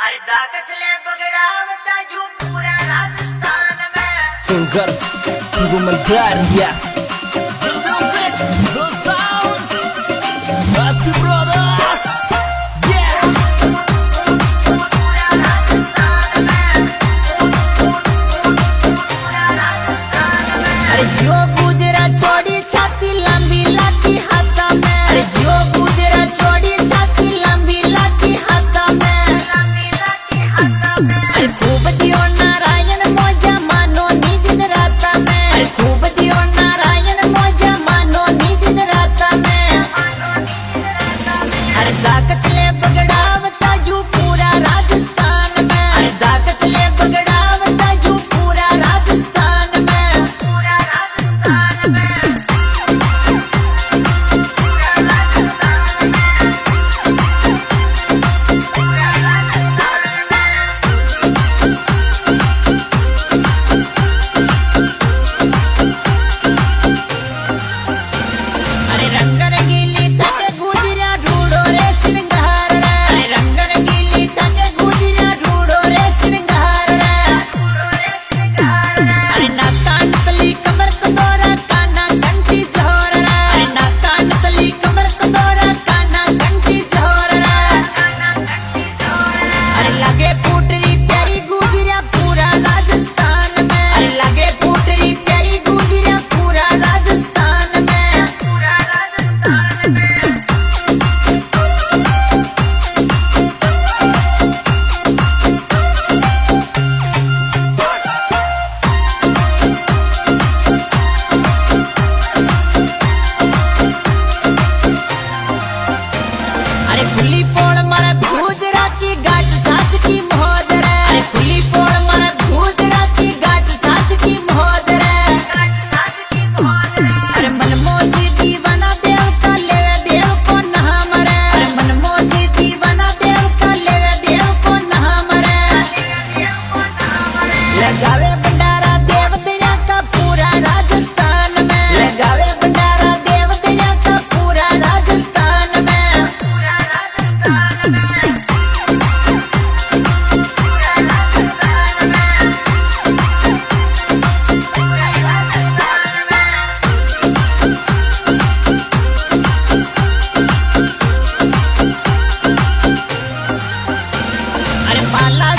अरे दाकचले बगड़ावता जो पूरा राजस्थान में सुनकर गुमन प्यार दिया brothers yeah पूरा राजस्थान में पूरा राजस्थान में अरे जियो गुजरा छोड़ी छाती लंबी लाठी हाथा में अरे जियो गुजरा छोड़ी छाती लंबी लाठी हाथा में लंबी लाठी हाथा में अरे खूब दियो नारायण मोजा मानो नी दिन रात में अरे खूब दियो नारायण मोजा मानो नी दिन रात में अरे दाकचले बगड़ावता जू पूरा राजस्थान में अरे दाकचले बगड़ावता जू पूरा राजस्थान में पूरा राजस्थान में पूरा राजस्थान में पूरा राजस्थान में अरे रंग रंगीली तक गुजरा ढूंढो रे श्रृंगार रे अरे रंग रंगीली तक गुजरा ढूंढो रे श्रृंगार रे अरे नाका नकली कमर कदोरा काना घंटी झोर रे अरे नाका नकली कमर कदोरा काना घंटी झोर रे अरे लगे फूटरी प्यारी गुजरा पूरा राजस्थान में अरे लगे फूटरी प्यारी गुजरा पूरा राजस्थान में पूरा राजस्थान में अरे खुली पोड़ मारे भूजरा की गाट छाछ की मोहद रे अरे खुली पोड़ मारे भूजरा की गाट छाछ की मोहद रे सास की मौत अरे मनमोजी दीवाना देव का लेवे देव को नहा मरे अरे मनमोजी दीवाना देव का लेवे देव को नहा मरे लगावे भंडारा देव दिया का पूरा राजस्थान में लगावे भंडारा देव दिया का पूरा राजस्थान में पूरा राजस्थान में पूरा राजस्थान में पूरा राजस्थान में अरे पाला